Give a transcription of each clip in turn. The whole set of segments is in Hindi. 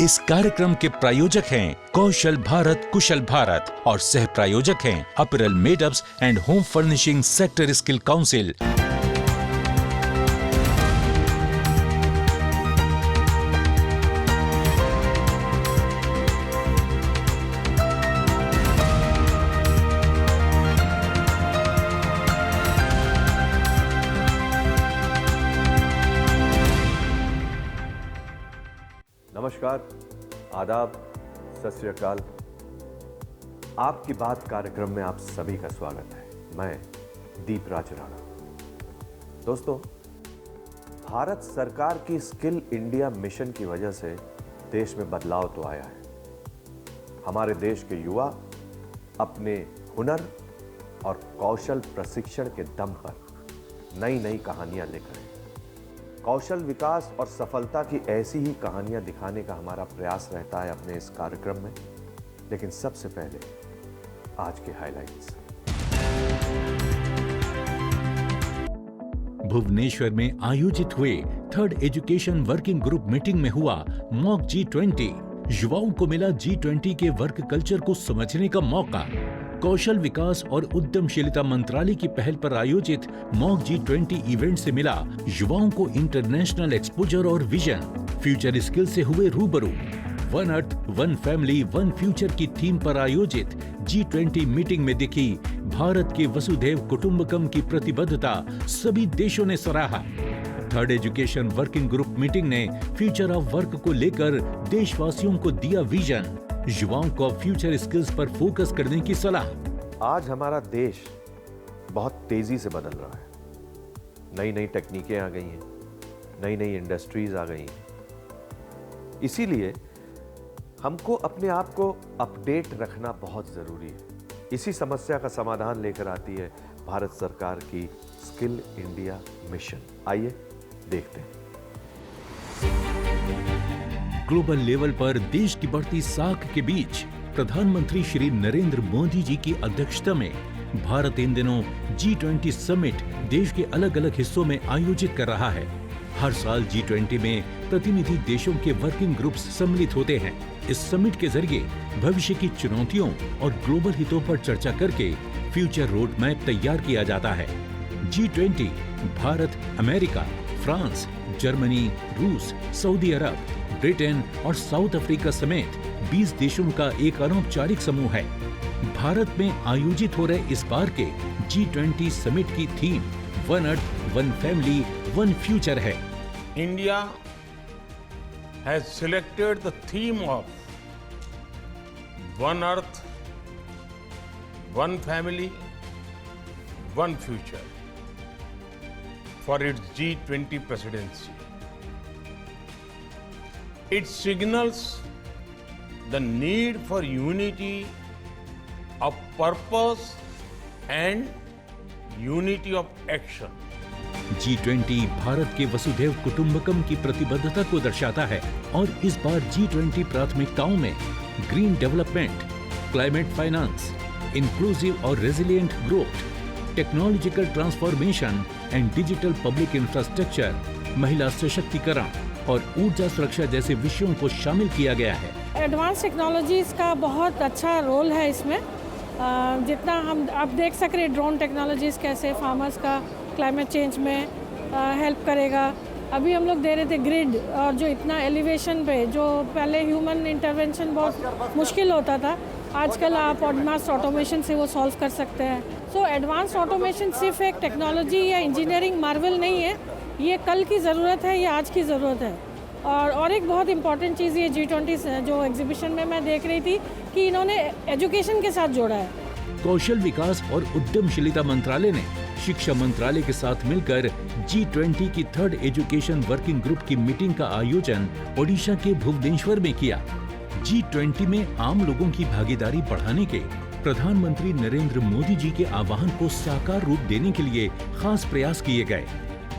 इस कार्यक्रम के प्रायोजक हैं कौशल भारत कुशल भारत और सह प्रायोजक हैं apparel made-ups and home furnishing sector skill council. नमस्कार, आदाब, सत श्री अकाल। आपकी बात कार्यक्रम में आप सभी का स्वागत है। मैं दीपराज राणा। दोस्तों, भारत सरकार की स्किल इंडिया मिशन की वजह से देश में बदलाव तो आया है। हमारे देश के युवा अपने हुनर और कौशल प्रशिक्षण के दम पर नई नई कहानियां लिख रहे हैं। कौशल विकास और सफलता की ऐसी ही कहानियां दिखाने का हमारा प्रयास रहता है अपने इस कार्यक्रम में। लेकिन सबसे पहले आज के हाइलाइट्स। भुवनेश्वर में आयोजित हुए third education working group meeting में हुआ मॉक G20। युवाओं को मिला G20 के वर्क कल्चर को समझने का मौका। कौशल विकास और उद्यमशीलता मंत्रालय की पहल पर आयोजित मॉक G20 इवेंट से मिला युवाओं को इंटरनेशनल एक्सपोजर और विजन। फ्यूचर स्किल से हुए रूबरू। One earth one family one future की थीम पर आयोजित G20 मीटिंग में दिखी भारत के वसुधैव कुटुंबकम की प्रतिबद्धता सभी देशों ने सराहा। Third education working group meeting ने फ्यूचर ऑफ वर्क को लेकर देशवासियों को दिया विजन। युवाओं को फ्यूचर स्किल्स पर फोकस करने की सलाह। आज हमारा देश बहुत तेजी से बदल रहा है। नई नई टेक्निकें आ गई हैं, नई नई इंडस्ट्रीज आ गई हैं। इसीलिए हमको अपने आप को अपडेट रखना बहुत जरूरी है। इसी समस्या का समाधान लेकर आती है भारत सरकार की स्किल इंडिया मिशन। आइए देखते हैं। ग्लोबल लेवल पर देश की बढ़ती साख के बीच प्रधानमंत्री श्री नरेंद्र मोदी जी की अध्यक्षता में भारत इन दिनों G20 समिट देश के अलग अलग हिस्सों में आयोजित कर रहा है। हर साल G20 में प्रतिनिधि देशों के वर्किंग ग्रुप्स सम्मिलित होते हैं। इस समिट के जरिए भविष्य की चुनौतियों और ग्लोबल हितों पर चर्चा करके फ्यूचर रोड मैप तैयार किया जाता है। G20 Bharat, America, France, Germany, रूस, सऊदी अरब, ब्रिटेन और साउथ अफ्रीका समेत 20 देशों का एक अनौपचारिक समूह है। भारत में आयोजित हो रहे इस बार के G20 समिट की theme one earth one family one future है। India has selected the theme of One Earth, One Family, One Future for its G20 presidency. It signals the need for unity of purpose and unity of action. G20 Bharat के वसुधैव कुटुंबकम की प्रतिबद्धता को दर्शाता है और इस बार G20 प्राथमिकताओं में green development, climate finance, inclusive और resilient growth, technological transformation and digital public infrastructure, महिला सशक्तिकरण और ऊर्जा सुरक्षा जैसे विषयों को शामिल किया गया है। एडवांस टेक्नोलॉजीज का बहुत अच्छा रोल है इसमें। जितना हम आप देख सक रहे ड्रोन टेक्नोलॉजीज कैसे फार्मर्स का क्लाइमेट चेंज में हेल्प करेगा। अभी हम लोग दे रहे थे ग्रिड, और जो इतना एलिवेशन पे जो पहले ह्यूमन इंटरवेंशन बहुत मुश्किल होता था, आजकल आप एडवांस ऑटोमेशन से वो सॉल्व कर सकते हैं। सो एडवांस ऑटोमेशन सिर्फ एक टेक्नोलॉजी या इंजीनियरिंग मार्वल नहीं है, ये कल की ज़रूरत है, ये आज की ज़रूरत है। और एक बहुत इंपॉर्टेंट चीज़ ये G20 जो एग्जीबिशन में मैं देख रही थी कि इन्होंने एजुकेशन के साथ जोड़ा है। कौशल विकास और उद्यमशीलता मंत्रालय ने शिक्षा मंत्रालय के साथ मिलकर G20 की थर्ड एजुकेशन वर्किंग ग्रुप की मीटिंग का आयोजन ओडिशा के भुवनेश्वर में किया। G20 में आम लोगों की भागीदारी बढ़ाने के प्रधानमंत्री नरेंद्र मोदी जी के आह्वान को साकार रूप देने के लिए खास प्रयास किए गए।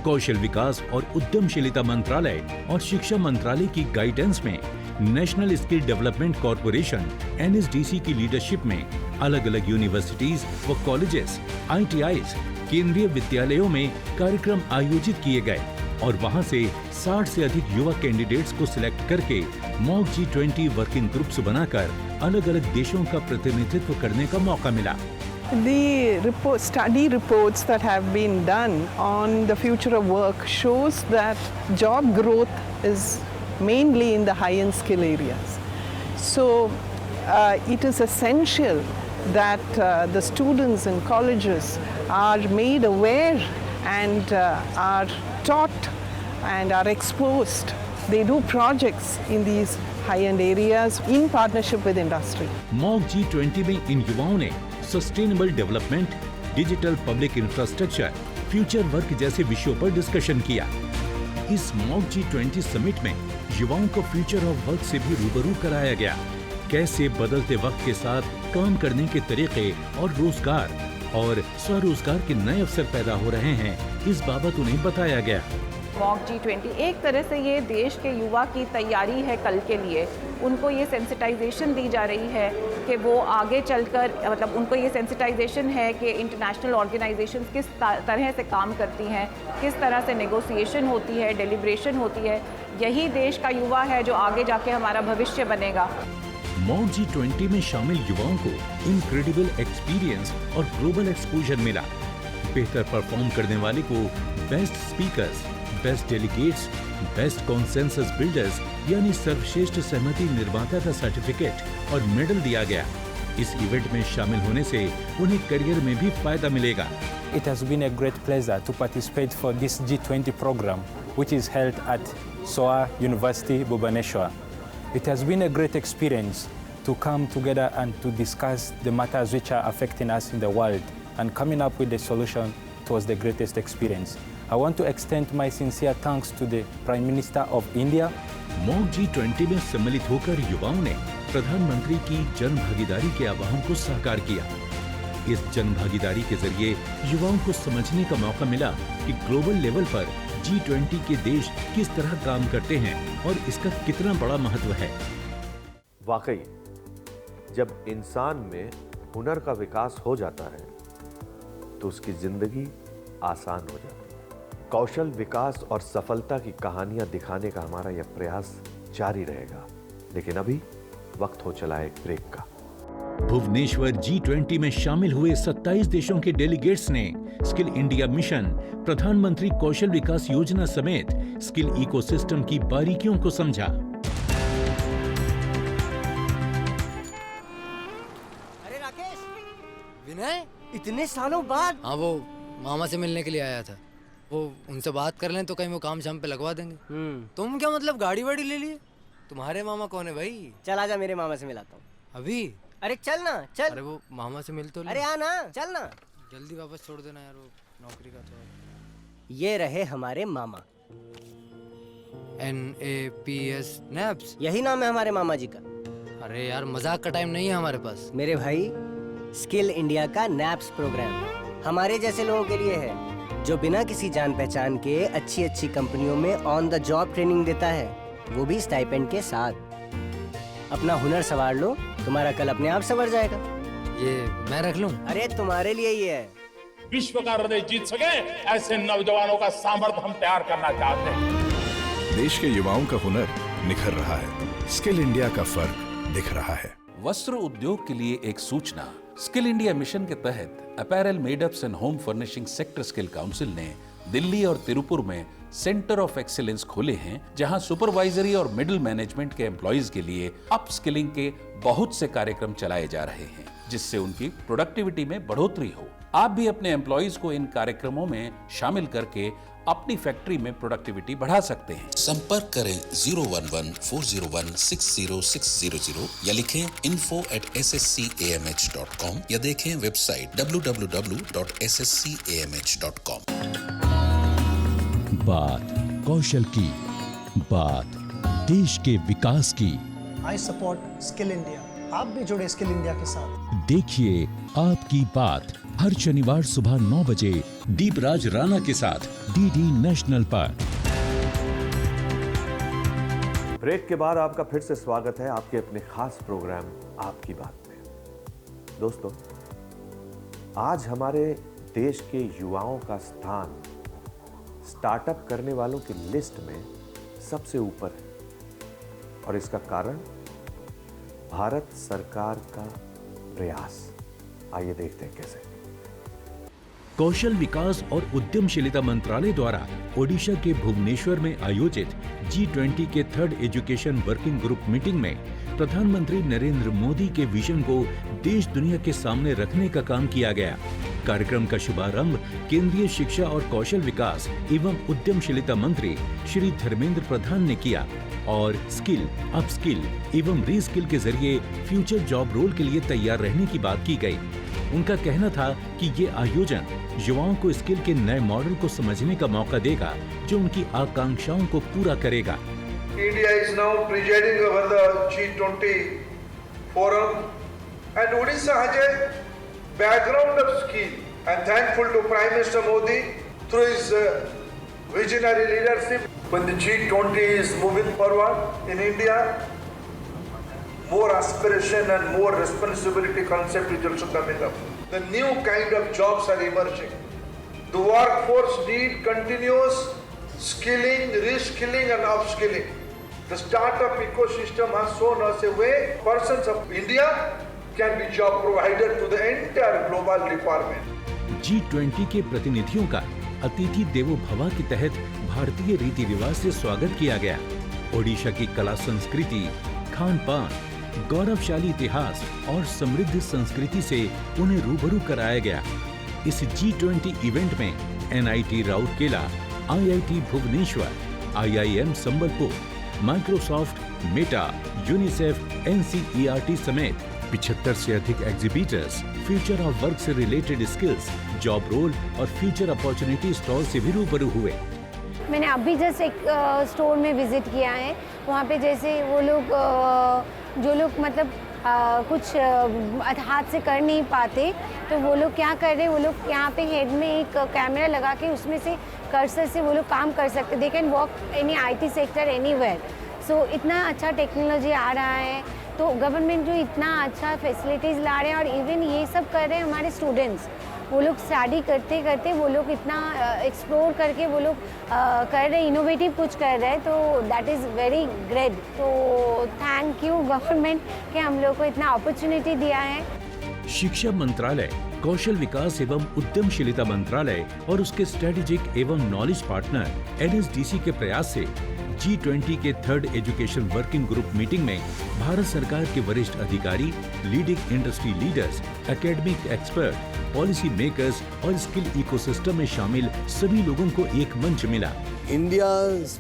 कौशल विकास और उद्यमशीलता मंत्रालय और शिक्षा मंत्रालय की गाइडेंस में national skill development corporation NSDC की लीडरशिप में अलग अलग यूनिवर्सिटीज व कॉलेजेस, ITIs, केंद्रीय विद्यालयों में कार्यक्रम आयोजित किए गए और वहां से 60 से अधिक युवा कैंडिडेट्स को सिलेक्ट करके मॉक G20 वर्किंग ग्रुप्स बनाकर अलग अलग देशों का प्रतिनिधित्व करने का मौका मिला। The study reports that have been done on the future of work shows that job growth is mainly in the high-end skill areas. So it is essential that the students in colleges are made aware and are taught and are exposed. They do projects in these high-end areas in partnership with industry. Mock G20 में इन युवाओं ने sustainable development, digital public infrastructure, future work जैसे विषयों पर डिस्कशन किया। इस मॉक G20 समिट में युवाओं को फ्यूचर ऑफ वर्क से भी रूबरू कराया गया। कैसे बदलते वक्त के साथ काम करने के तरीके और रोजगार और स्वरोजगार के नए अवसर पैदा हो रहे हैं, इस बाबत उन्हें बताया गया। मॉक G20 एक तरह से ये देश के युवा की तैयारी है कल के लिए। उनको ये सेंसिटाइजेशन दी जा रही है कि वो आगे चलकर, मतलब उनको ये सेंसिटाइजेशन है कि इंटरनेशनल ऑर्गेनाइजेशंस किस तरह से काम करती हैं, किस तरह से नेगोशिएशन होती है, डेलिब्रेशन होती है। यही देश का युवा है जो आगे जाके हमारा भविष्य बनेगा। मॉक G20 में शामिल युवाओं को इनक्रेडिबल एक्सपीरियंस और ग्लोबल एक्सपोजर मिला। बेहतर परफॉर्म करने वाले को best speakers, best delegates, best consensus builders यानी सर्वश्रेष्ठ सहमति निर्माता का सर्टिफिकेट और मेडल दिया गया। इस इवेंट में शामिल होने से उन्हें करियर में भी फायदा मिलेगा। It has been a great pleasure to participate for this G20 program, which is held at SOA University, Bhubaneswar. It has been a great experience to come together and to discuss the matters which are affecting us in the world and coming up with a solution towards the greatest experience. I want to extend my sincere thanks to the Prime Minister of India. Mock G20 में सम्मिलित होकर युवाओं ने प्रधानमंत्री की जन भागीदारी के आह्वान को साकार किया। इस जन भागीदारी के जरिए युवाओं को समझने का मौका मिला कि ग्लोबल लेवल पर G20 के देश किस तरह काम करते हैं और इसका कितना बड़ा महत्व है। वाकई जब इंसान में हुनर का विकास हो जाता है तो उसकी जिंदगी आसान हो जाती है। कौशल विकास और सफलता की कहानियां दिखाने का हमारा यह प्रयास जारी रहेगा, लेकिन अभी वक्त हो चला एक ब्रेक का। भुवनेश्वर G20 में शामिल हुए 27 देशों के डेलीगेट्स ने स्किल इंडिया मिशन, प्रधानमंत्री कौशल विकास योजना समेत स्किल इकोसिस्टम की बारीकियों को समझा। अरे राकेश, विनय, इतने सालों बाद। हाँ, वो मामा से मिलने के लिए आया था। वो उनसे बात कर लें तो कहीं वो काम शाम पे लगवा देंगे। तुम क्या मतलब गाड़ी वाड़ी ले लिए? तुम्हारे मामा कौन है भाई? चल आजा, मेरे मामा से मिलाता हूँ। अभी? अरे चल ना, चल। अरे वो मामा से मिल तो ले। अरे आ ना, चल ना। जल्दी वापस छोड़ देना यार, वो नौकरी का तो। ये रहे हमारे मामा। NAPS नैप्स, यही नाम है हमारे मामा जी का। अरे यार मजाक का टाइम नहीं है हमारे पास। मेरे भाई, स्किल इंडिया का नैप्स प्रोग्राम हमारे जैसे लोगों के लिए है, जो बिना किसी जान पहचान के अच्छी अच्छी कंपनियों में ऑन द जॉब ट्रेनिंग देता है, वो भी स्टाइपेंड के साथ। अपना हुनर संवार लो, तुम्हारा कल अपने आप संवर जाएगा। ये मैं रख लूं? अरे तुम्हारे लिए ही है। विश्व का हृदय जीत सके ऐसे नौजवानों का सामर्थ्य हम तैयार करना चाहते हैं। देश के युवाओं का हुनर निखर रहा है, स्किल इंडिया का फर्क दिख रहा है। वस्त्र उद्योग के लिए एक सूचना। स्किल इंडिया मिशन के तहत apparel, made-ups and home furnishing sector skill council ने दिल्ली और तिरुपुर में सेंटर ऑफ एक्सीलेंस खोले हैं, जहां सुपरवाइजरी और मिडिल मैनेजमेंट के एम्प्लॉइज के लिए अप स्किलिंग के बहुत से कार्यक्रम चलाए जा रहे हैं, जिससे उनकी प्रोडक्टिविटी में बढ़ोतरी हो। आप भी अपने एम्प्लॉइज को इन कार्यक्रमों में शामिल करके अपनी फैक्ट्री में प्रोडक्टिविटी बढ़ा सकते हैं। संपर्क करें 011-401-60600 या लिखें info@sscamh.com या देखें वेबसाइट www.sscamh.com। बात कौशल की, बात देश के विकास की। I support skill India. आप भी जुड़े स्किल इंडिया के साथ। देखिए आपकी बात हर शनिवार सुबह 9 बजे दीपराज राणा के साथ DD नेशनल पर। ब्रेक के बाद आपका फिर से स्वागत है आपके अपने खास प्रोग्राम आपकी बात में। दोस्तों, आज हमारे देश के युवाओं का स्थान स्टार्टअप करने वालों की लिस्ट में सबसे ऊपर है। और इसका कारण भारत सरकार का प्रयास। आइए देखते हैं कैसे। कौशल विकास और उद्यमशीलता मंत्रालय द्वारा ओडिशा के भुवनेश्वर में आयोजित G20 के third education working group meeting में प्रधानमंत्री नरेंद्र मोदी के विजन को देश दुनिया के सामने रखने का काम किया गया। कार्यक्रम का शुभारंभ केंद्रीय शिक्षा और कौशल विकास एवं उद्यमशीलता मंत्री श्री धर्मेंद्र प्रधान ने किया और स्किल, अपस्किल एवं रीस्किल के जरिए फ्यूचर जॉब रोल के लिए तैयार रहने की बात की गई। उनका कहना था कि ये आयोजन युवाओं को स्किल के नए मॉडल को समझने का मौका देगा जो उनकी आकांक्षाओं को पूरा करेगा। India is now presiding over the G20 forum and Odisha has a background of skill. I am thankful to Prime Minister Modi through his visionary leadership. When the G20 is moving forward in India, more aspiration and more responsibility concept is also coming up. The new kind of jobs are emerging. The workforce need continuous skilling, reskilling and upskilling. The startup ecosystem has shown us a way persons of India can be job provider to the entire global requirement. G20 के प्रतिनिधियों का अतिथि देवो भव के तहत भारतीय रीति रिवाज से स्वागत किया गया। ओडिशा की कला संस्कृति, खान पान, गौरवशाली इतिहास और समृद्ध संस्कृति से उन्हें रूबरू कराया गया। इस G20 इवेंट में NIT Rourkela, IIT Bhubaneswar, IIM Sambalpur, Microsoft, Meta, UNICEF, NCERT समेत 75 से अधिक एग्जीबिटर्स फ्यूचर ऑफ वर्क से रिलेटेड स्किल्स, जॉब रोल और फ्यूचर अपॉर्चुनिटी स्टॉल से भी रूबरू हुए। मैंने अभी जस्ट एक स्टोर में विजिट किया है। वहाँ पे जैसे वो लोग जो लोग मतलब कुछ हाथ से कर नहीं पाते तो वो लोग क्या कर रहे हैं, वो लोग यहाँ पे हेड में एक कैमरा लगा के उसमें से कर्सर से वो लोग काम कर सकते। They can work any IT sector anywhere. So इतना अच्छा टेक्नोलॉजी आ रहा है तो गवर्नमेंट जो इतना अच्छा फैसिलिटीज़ ला रहे हैं और इवन ये सब कर रहे हैं हमारे स्टूडेंट्स। वो लोग स्टडी करते करते वो लोग इतना एक्सप्लोर करके वो लोग कर रहे हैं, इनोवेटिव कुछ कर रहे हैं, तो दैट इज़ वेरी ग्रेट। तो थैंक यू गवर्नमेंट कि हम लोग को इतना अपॉर्चुनिटी दिया है। शिक्षा मंत्रालय, कौशल विकास एवं उद्यमशीलता मंत्रालय और उसके स्ट्रेटेजिक एवं नॉलेज पार्टनर NSDC के प्रयास से G20 के third education working group meeting में भारत सरकार के वरिष्ठ अधिकारी, leading industry leaders, academic expert, policy makers और स्किल इकोसिस्टम में शामिल सभी लोगों को एक मंच मिला। इंडिया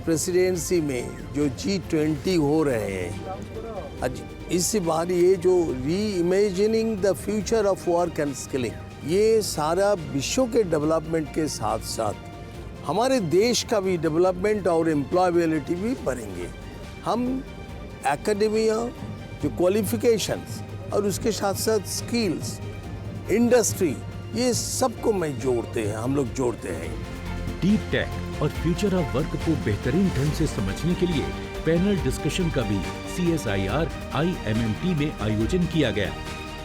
प्रेसिडेंसी में जो G20 हो रहे हैं, इस बार ये जो री imagining the future of work and skilling, ये सारा विश्व के डेवलपमेंट के साथ साथ हमारे देश का भी डेवलपमेंट और एम्प्लॉयबिलिटी भी बढ़ेंगे। हम एकेडमिया जो क्वालिफिकेशंस और उसके साथ साथ स्किल्स, इंडस्ट्री, ये सबको हम लोग जोड़ते हैं। डीप टेक और फ्यूचर ऑफ वर्क को बेहतरीन ढंग से समझने के लिए पैनल डिस्कशन का भी CSIR IMMT में आयोजन किया गया,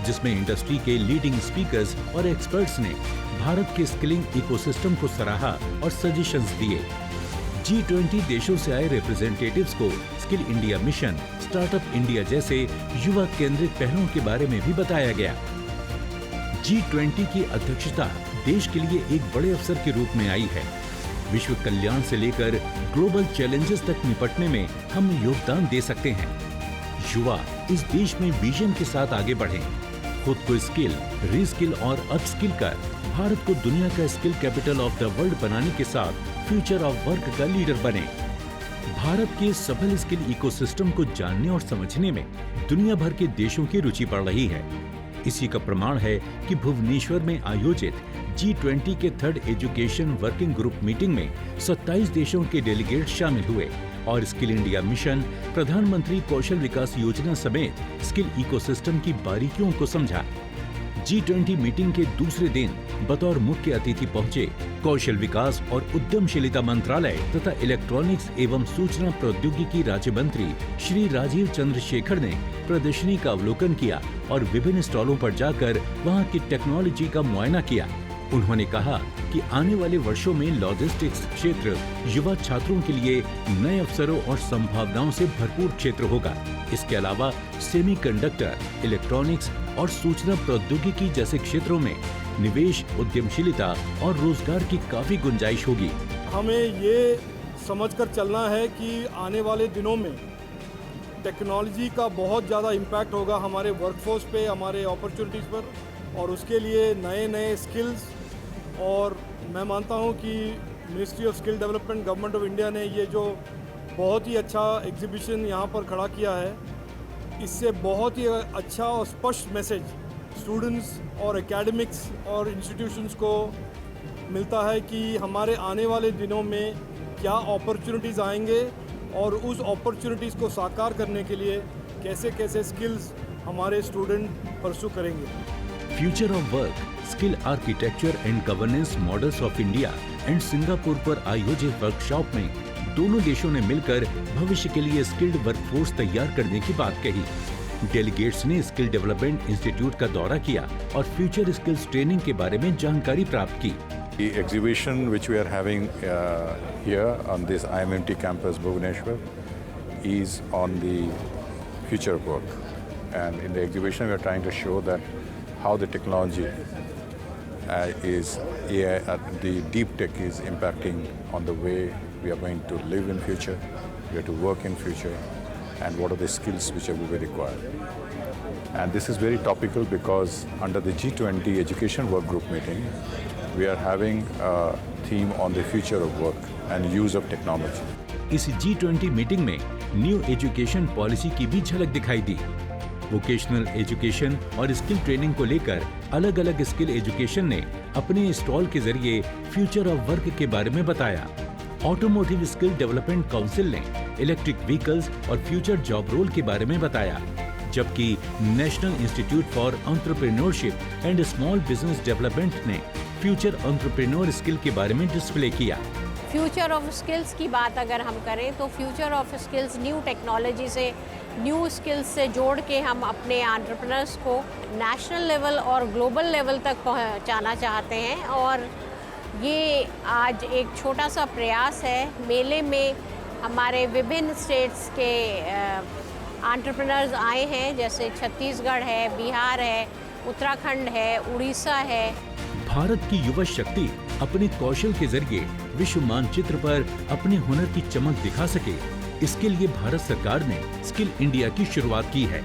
जिसमें इंडस्ट्री के लीडिंग स्पीकर्स और एक्सपर्ट्स ने भारत के स्किलिंग इकोसिस्टम को सराहा और सजेशंस दिए। G20 देशों से आए रिप्रेजेंटेटिव्स को skill India mission, startup India जैसे युवा केंद्रित पहलों के बारे में भी बताया गया। G20 की अध्यक्षता देश के लिए एक बड़े अवसर के रूप में आई है। विश्व कल्याण से लेकर ग्लोबल चैलेंजेस तक निपटने में हम योगदान दे सकते हैं। युवा इस देश में विजन के साथ आगे बढ़ें, खुद को स्किल, रीस्किल और अपस्किल कर भारत को दुनिया का skill capital of the world बनाने के साथ फ्यूचर ऑफ वर्क का लीडर बने। भारत के सफल स्किल इकोसिस्टम को जानने और समझने में दुनिया भर के देशों की रुचि बढ़ रही है। इसी का प्रमाण है कि भुवनेश्वर में आयोजित G20 के third education working group meeting में 27 देशों के डेलीगेट शामिल हुए और स्किल इंडिया मिशन, प्रधानमंत्री कौशल विकास योजना समेत स्किल इकोसिस्टम की बारीकियों को समझा। G20 मीटिंग के दूसरे दिन बतौर मुख्य अतिथि पहुंचे कौशल विकास और उद्यमशीलता मंत्रालय तथा इलेक्ट्रॉनिक्स एवं सूचना प्रौद्योगिकी राज्य मंत्री श्री राजीव चंद्रशेखर ने प्रदर्शनी का अवलोकन किया और विभिन्न स्टॉलों पर जाकर वहां की टेक्नोलॉजी का मुआयना किया। उन्होंने कहा कि आने वाले वर्षों में लॉजिस्टिक्स क्षेत्र युवा छात्रों के लिए नए अवसरों और संभावनाओं से भरपूर क्षेत्र होगा। इसके अलावा सेमीकंडक्टर, इलेक्ट्रॉनिक्स और सूचना प्रौद्योगिकी जैसे क्षेत्रों में निवेश, उद्यमशीलता और रोजगार की काफी गुंजाइश होगी। हमें ये समझकर चलना है कि आने वाले दिनों में टेक्नोलॉजी का बहुत ज़्यादा इम्पैक्ट होगा हमारे वर्कफोर्स पे, हमारे अपॉर्चुनिटीज़ पर, और उसके लिए नए नए स्किल्स। और मैं मानता हूँ कि ministry of skill development, government of India ने ये जो बहुत ही अच्छा एग्जीबिशन यहाँ पर खड़ा किया है, इससे बहुत ही अच्छा और स्पष्ट मैसेज स्टूडेंट्स और एकेडमिक्स और इंस्टीट्यूशंस को मिलता है कि हमारे आने वाले दिनों में क्या अपॉर्चुनिटीज़ आएंगे और उस अपॉर्चुनिटीज़ को साकार करने के लिए कैसे कैसे स्किल्स हमारे स्टूडेंट परस्यू करेंगे। Future of work, skill architecture and governance models of India and Singapore पर आयोजित वर्कशॉप में दोनों देशों ने मिलकर भविष्य के लिए स्किल्ड वर्कफोर्स तैयार करने की बात कही। डेलीगेट्स ने स्किल डेवलपमेंट इंस्टीट्यूट का दौरा किया और फ्यूचर स्किल्स ट्रेनिंग के बारे में जानकारी प्राप्त की। The exhibition which we are having here on this IMMT campus Bhubaneswar is on the future of work, and in the exhibition we are trying to show that how the technology is AI, the deep tech is impacting on the way we are going to live in future, we have to work in future, and what are the skills which will be required. And this is very topical because under the G20 education work group meeting, we are having a theme on the future of work and use of technology. इस G20 मीटिंग में न्यू एजुकेशन पॉलिसी की भी झलक दिखाई दी। वोकेशनल एजुकेशन और स्किल ट्रेनिंग को लेकर अलग अलग स्किल एजुकेशन ने अपने स्टॉल के जरिए फ्यूचर ऑफ वर्क के बारे में बताया। ऑटोमोटिव स्किल डेवलपमेंट काउंसिल ने इलेक्ट्रिक व्हीकल्स और फ्यूचर जॉब रोल के बारे में बताया, जबकि national institute for entrepreneurship and small business development ने फ्यूचर एंटरप्रेन्योर स्किल के बारे में डिस्प्ले किया। फ्यूचर ऑफ स्किल्स की बात अगर हम करें तो future of skills new technology से, न्यू स्किल्स से जोड़ के हम अपने एंटरप्रेन्योर्स को नेशनल लेवल और ग्लोबल लेवल तक पहुंचाना चाहते हैं। और ये आज एक छोटा सा प्रयास है। मेले में हमारे विभिन्न स्टेट्स के एंटरप्रेन्योर्स आए हैं, जैसे छत्तीसगढ़ है, बिहार है, उत्तराखंड है, उड़ीसा है। भारत की युवा शक्ति अपने कौशल के जरिए विश्व मानचित्र पर अपने हुनर की चमक दिखा सके, इसके लिए भारत सरकार ने स्किल इंडिया की शुरुआत की है।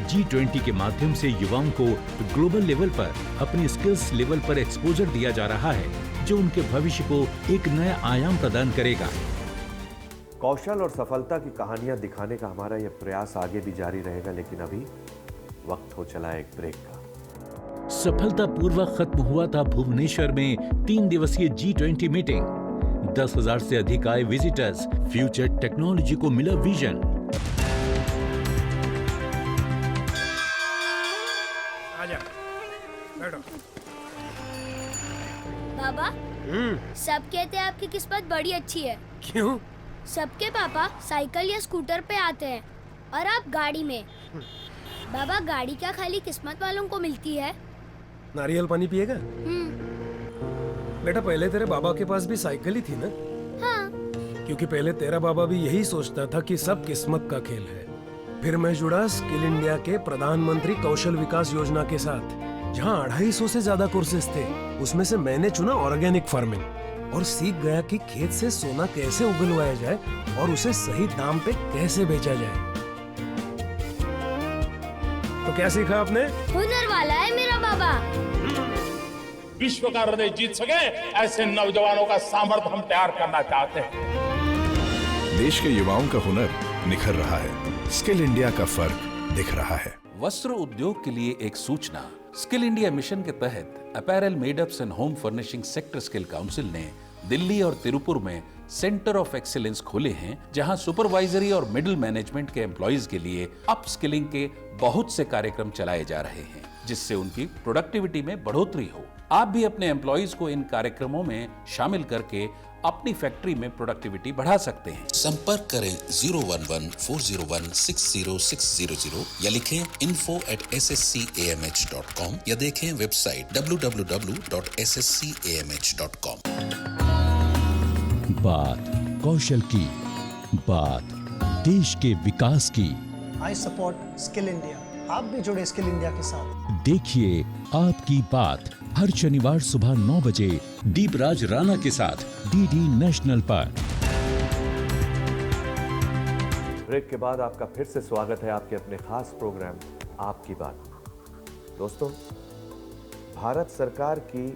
G20 के माध्यम से युवाओं को ग्लोबल लेवल पर अपने स्किल्स लेवल पर एक्सपोजर दिया जा रहा है, जो उनके भविष्य को एक नया आयाम प्रदान करेगा। कौशल और सफलता की कहानियां दिखाने का हमारा यह प्रयास आगे भी जारी रहेगा, लेकिन अभी वक्त हो चला एक ब्रेक का। सफलतापूर्वक खत्म हुआ था भुवनेश्वर में 3 दिवसीय G20 मीटिंग। 10,000 से अधिक आए विजिटर्स। फ्यूचर टेक्नोलॉजी को मिला विजन। आजा, बैठो। बाबा, सब कहते हैं आपकी किस्मत बड़ी अच्छी है। क्यों? सबके पापा साइकिल या स्कूटर पे आते हैं और आप गाड़ी में। बाबा, गाड़ी क्या खाली किस्मत वालों को मिलती है? नारियल पानी पिएगा? बेटा, पहले तेरे बाबा के पास भी साइकिल ही थी ना? हाँ। क्योंकि पहले तेरा बाबा भी यही सोचता था कि सब किस्मत का खेल है। फिर मैं जुड़ा स्किल इंडिया के प्रधानमंत्री कौशल विकास योजना के साथ, जहाँ 250 से ज्यादा कोर्सेज थे। उसमें से मैंने चुना ऑर्गेनिक फार्मिंग और सीख गया कि खेत से सोना कैसे उगलवाया जाए और उसे सही दाम पे कैसे बेचा जाए। तो क्या सीखा आपने? हुनर वाला है मेरा बाबा। विश्व का हृदय जीत सके ऐसे नौजवानों का सामर्थ्य हम तैयार करना चाहते हैं। देश के युवाओं का हुनर निखर रहा है, स्किल इंडिया का फर्क दिख रहा है। वस्त्र उद्योग के लिए एक सूचना। स्किल इंडिया मिशन के तहत apparel made-ups and home furnishing sector skill council ने दिल्ली और तिरुपुर में सेंटर ऑफ एक्सीलेंस खोले हैं, जहां सुपरवाइजरी और मिडिल मैनेजमेंट के एम्प्लॉइज के लिए अप स्किलिंग के बहुत से कार्यक्रम चलाए जा रहे हैं। जिससे उनकी प्रोडक्टिविटी में बढ़ोतरी हो। आप भी अपने एम्प्लॉइज को इन कार्यक्रमों में शामिल करके अपनी फैक्ट्री में प्रोडक्टिविटी बढ़ा सकते हैं। संपर्क करें 011-401-60600 या लिखें info@sscamh.com या देखें वेबसाइट www.sscamh.com। बात कौशल की, बात देश के विकास की। I support skill India. आप भी जुड़े स्किल इंडिया के साथ। देखिए आपकी बात हर शनिवार सुबह 9 बजे दीपराज राणा के साथ डीडी नेशनल पर। ब्रेक के बाद आपका फिर से स्वागत है आपके अपने खास प्रोग्राम आपकी बात। दोस्तों, भारत सरकार की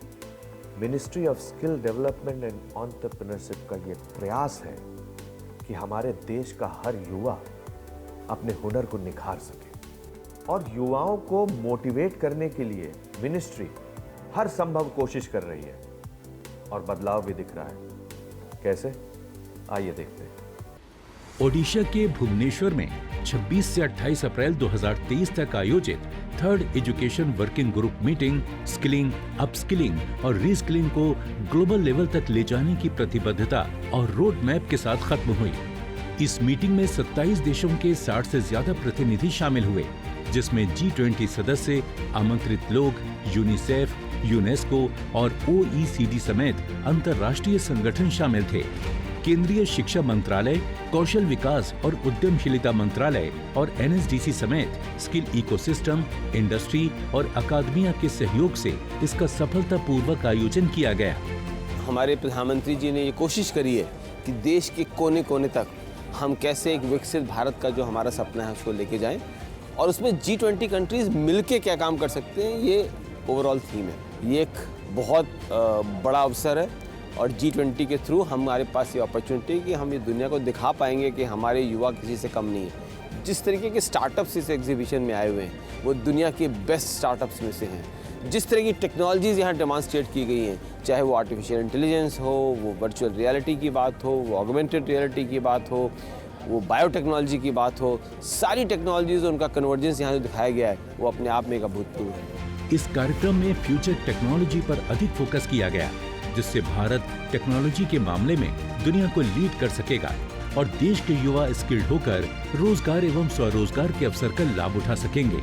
ministry of skill development and entrepreneurship का ये प्रयास है कि हमारे देश का हर युवा अपने हुनर को निखार सके, और युवाओं को मोटिवेट करने के लिए मिनिस्ट्री हर संभव कोशिश कर रही है और बदलाव भी दिख रहा है। कैसे? आइए देखते हैं। ओडिशा के भुवनेश्वर में 26 से 28 अप्रैल 2023 तक आयोजित 3rd education working group meeting skilling, upskilling और रीस्किलिंग को ग्लोबल लेवल तक ले जाने की प्रतिबद्धता और रोड मैप के साथ खत्म हुई। इस मीटिंग में 27 देशों के 60 से ज्यादा प्रतिनिधि शामिल हुए, जिसमें G20 सदस्य, आमंत्रित लोग, यूनिसेफ, यूनेस्को और OECD समेत अंतर्राष्ट्रीय संगठन शामिल थे। केंद्रीय शिक्षा मंत्रालय, कौशल विकास और उद्यमशीलता मंत्रालय और NSDC समेत स्किल इकोसिस्टम, इंडस्ट्री और अकादमिया के सहयोग से इसका सफलतापूर्वक आयोजन किया गया। हमारे प्रधानमंत्री जी ने ये कोशिश करी है कि देश के कोने कोने तक हम कैसे एक विकसित भारत का जो हमारा सपना है उसको लेके जाएं, और उसमें G20 कंट्रीज मिलके क्या काम कर सकते हैं, ये ओवरऑल थीम है। ये एक बहुत बड़ा अवसर है और G20 के थ्रू हमारे पास ये अपॉर्चुनिटी है कि हम ये दुनिया को दिखा पाएंगे कि हमारे युवा किसी से कम नहीं है। जिस तरीके के स्टार्टअप्स इस एग्जीबिशन में आए हुए हैं वो दुनिया के बेस्ट स्टार्टअप्स में से हैं। जिस तरह की टेक्नोलॉजीज़ यहाँ डेमॉन्स्ट्रेट की गई हैं, चाहे वो आर्टिफिशियल इंटेलिजेंस हो, वो वर्चुअल रियलिटी की बात हो, वो ऑगमेंटेड रियलिटी की बात हो, वो बायोटेक्नोलॉजी की बात हो, सारी टेक्नोलॉजीज़ उनका कन्वर्जेंस यहाँ जो दिखाया गया है वो अपने आप में एक अभूतपूर्व है। इस कार्यक्रम में फ्यूचर टेक्नोलॉजी पर अधिक फोकस किया गया, जिससे भारत टेक्नोलॉजी के मामले में दुनिया को लीड कर सकेगा और देश के युवा स्किल्ड होकर रोजगार एवं स्वरोजगार के अवसर का लाभ उठा सकेंगे।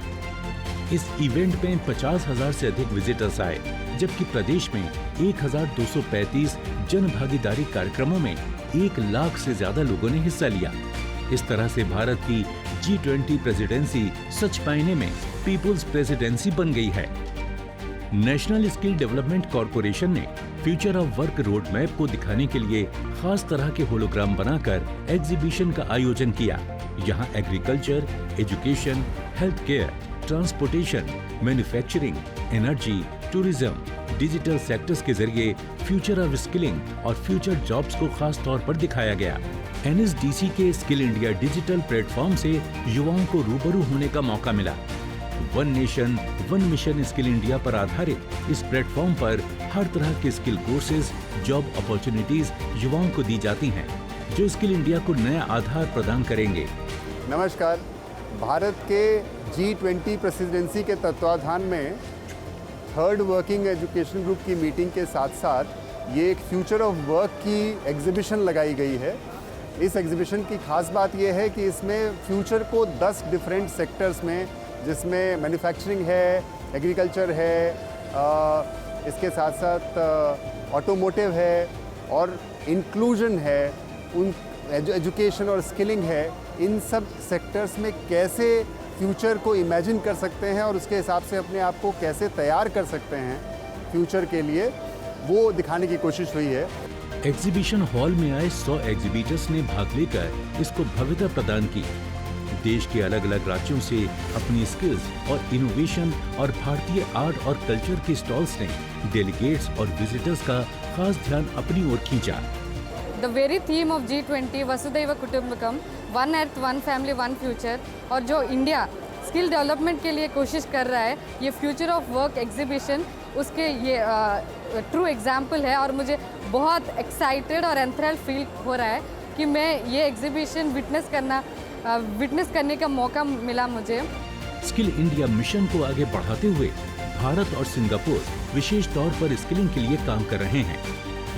इस इवेंट में 50,000 से अधिक विजिटर्स आए, जबकि प्रदेश में 1,235 जन भागीदारी कार्यक्रमों में 1 लाख से ज्यादा लोगों ने हिस्सा लिया। इस तरह से भारत की G20 प्रेसिडेंसी सच मायने में पीपुल्स प्रेसिडेंसी बन गई है। नेशनल स्किल डेवलपमेंट कॉरपोरेशन ने future of work road map को दिखाने के लिए खास तरह के होलोग्राम बनाकर एग्जीबिशन का आयोजन किया। यहाँ agriculture, education, health care, transportation, manufacturing, energy, tourism, digital sectors के जरिए फ्यूचर ऑफ स्किलिंग और फ्यूचर जॉब्स को खास तौर पर दिखाया गया। NSDC के स्किल इंडिया डिजिटल प्लेटफॉर्म से युवाओं को रूबरू होने का मौका मिला। One nation one mission skill India पर आधारित इस प्लेटफॉर्म पर हर तरह के स्किल कोर्सेज, जॉब अपॉर्चुनिटीज युवाओं को दी जाती हैं, जो स्किल इंडिया को नया आधार प्रदान करेंगे। नमस्कार। भारत के G20 प्रेसिडेंसी के तत्वाधान में 3rd वर्किंग एजुकेशन ग्रुप की मीटिंग के साथ साथ ये एक फ्यूचर ऑफ वर्क की एग्जीबिशन लगाई गई है। इस एग्जीबिशन की खास बात यह है कि इसमें फ्यूचर को 10 डिफरेंट सेक्टर्स में, जिसमें मैन्युफैक्चरिंग है, एग्रीकल्चर है, इसके साथ साथ ऑटोमोटिव है और इंक्लूजन है, उन एजुकेशन और स्किलिंग है, इन सब सेक्टर्स में कैसे फ्यूचर को इमेजिन कर सकते हैं और उसके हिसाब से अपने आप को कैसे तैयार कर सकते हैं फ्यूचर के लिए, वो दिखाने की कोशिश हुई है। एग्जीबिशन हॉल में आए 100 एग्जीबिटर्स ने भाग लेकर इसको भव्यता प्रदान की। देश के अलग अलग राज्यों से अपनी स्किल्स और इनोवेशन और भारतीय आर्ट और कल्चर के स्टॉल्स ने डेलीगेट्स और विजिटर्स का खास ध्यान अपनी ओर खींचा। The very theme of G20 वसुधैव कुटुंबकम, one earth, one family, one future, और जो इंडिया स्किल डेवलपमेंट के लिए कोशिश कर रहा है, ये फ्यूचर ऑफ वर्क एग्जीबिशन उसके ये ट्रू एग्जाम्पल है। और मुझे बहुत एक्साइटेड और एंथ्रल्ड फील हो रहा है कि मैं ये एग्जीबिशन विटनेस करने का मौका मिला मुझे। स्किल इंडिया मिशन को आगे बढ़ाते हुए भारत और सिंगापुर विशेष तौर पर स्किलिंग के लिए काम कर रहे हैं।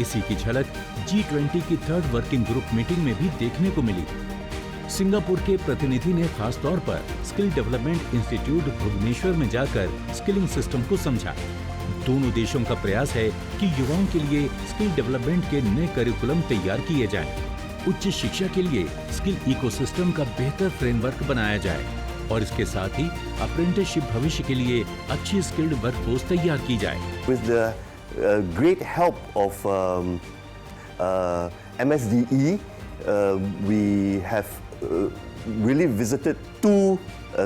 इसी की झलक G20 की 3rd वर्किंग ग्रुप मीटिंग में भी देखने को मिली। सिंगापुर के प्रतिनिधि ने खास तौर पर स्किल डेवलपमेंट इंस्टीट्यूट भुवनेश्वर में जाकर स्किलिंग सिस्टम को समझा। दोनों देशों का प्रयास है कि युवाओं के लिए स्किल डेवलपमेंट के नए करिकुलम तैयार किए जाएं, उच्च शिक्षा के लिए स्किल इकोसिस्टम का बेहतर फ्रेमवर्क बनाया जाए और इसके साथ ही अप्रेंटिसशिप भविष्य के लिए अच्छी स्किल्ड वर्कफोर्स तैयार की जाए। With the great help of MSDE, we have really visited 2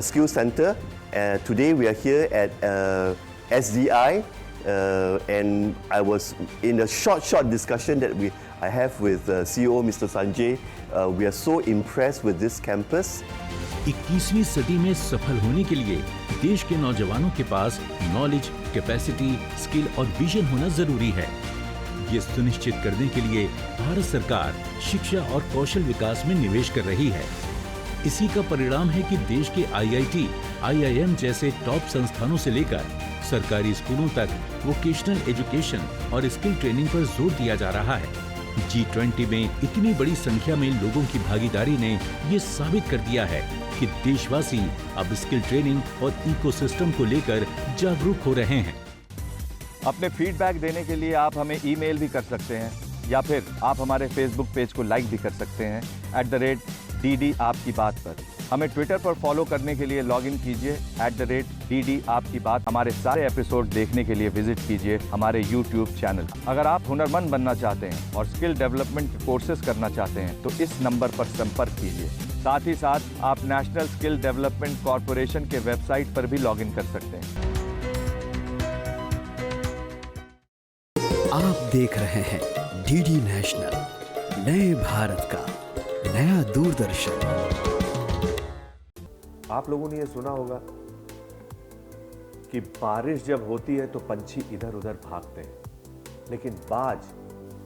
skill center. Today we are here at SDI, and I was in a short discussion that I have with CEO Mr. Sanjay. We are so impressed with this campus. 21वीं सदी में सफल होने के लिए देश के नौजवानों के पास नॉलेज, कैपेसिटी, स्किल और विजन होना जरूरी है। ये सुनिश्चित करने के लिए भारत सरकार शिक्षा और कौशल विकास में निवेश कर रही है। इसी का परिणाम है कि देश के IIT, IIM जैसे टॉप संस्थानों से लेकर सरकारी स्कूलों तक वोकेशनल एजुकेशन और स्किल ट्रेनिंग पर जोर दिया जा रहा है। G20 में इतनी बड़ी संख्या में लोगों की भागीदारी ने ये साबित कर दिया है कि देशवासी अब स्किल ट्रेनिंग और इकोसिस्टम को लेकर जागरूक हो रहे हैं। अपने फीडबैक देने के लिए आप हमें ईमेल भी कर सकते हैं या फिर आप हमारे फेसबुक पेज को लाइक भी कर सकते हैं @DD आपकी बात पर। हमें ट्विटर पर फॉलो करने के लिए लॉगिन कीजिए @DD आपकी बात। हमारे सारे एपिसोड देखने के लिए विजिट कीजिए हमारे YouTube चैनल। अगर आप हुनरमंद बनना चाहते हैं और स्किल डेवलपमेंट कोर्सेज करना चाहते हैं तो इस नंबर पर संपर्क कीजिए। साथ ही साथ आप नेशनल स्किल डेवलपमेंट कॉरपोरेशन के वेबसाइट पर भी लॉगिन कर सकते हैं। आप देख रहे हैं DD नेशनल, नए भारत का नया दूरदर्शन। आप लोगों ने ये सुना होगा कि बारिश जब होती है तो पंछी इधर उधर भागते हैं, लेकिन बाज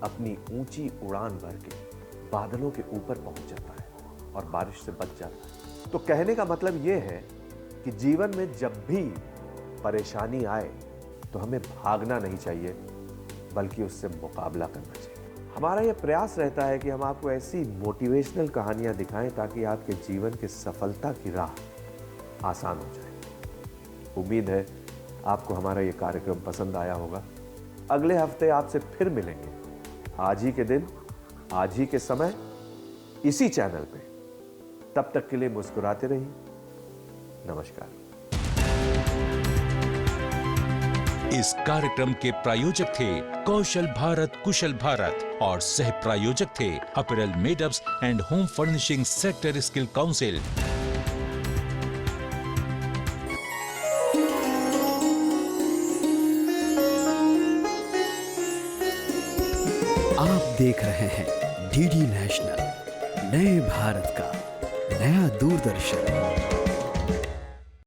अपनी ऊंची उड़ान भर के बादलों के ऊपर पहुंच जाता है और बारिश से बच जाता है। तो कहने का मतलब ये है कि जीवन में जब भी परेशानी आए तो हमें भागना नहीं चाहिए, बल्कि उससे मुकाबला करना चाहिए। हमारा यह प्रयास रहता है कि हम आपको ऐसी मोटिवेशनल कहानियां दिखाएं ताकि आपके जीवन की सफलता की राह आसान हो जाए। उम्मीद है आपको हमारा ये कार्यक्रम पसंद आया होगा। अगले हफ्ते आपसे फिर मिलेंगे, आज ही के दिन, आज ही के समय, इसी चैनल पे। तब तक के लिए मुस्कुराते रहिए। नमस्कार। इस कार्यक्रम के प्रायोजक थे कौशल भारत कुशल भारत और सह प्रायोजक थे apparel made-ups and home furnishing sector skill council. आप देख रहे हैं DD नेशनल, नए भारत का नया दूरदर्शन।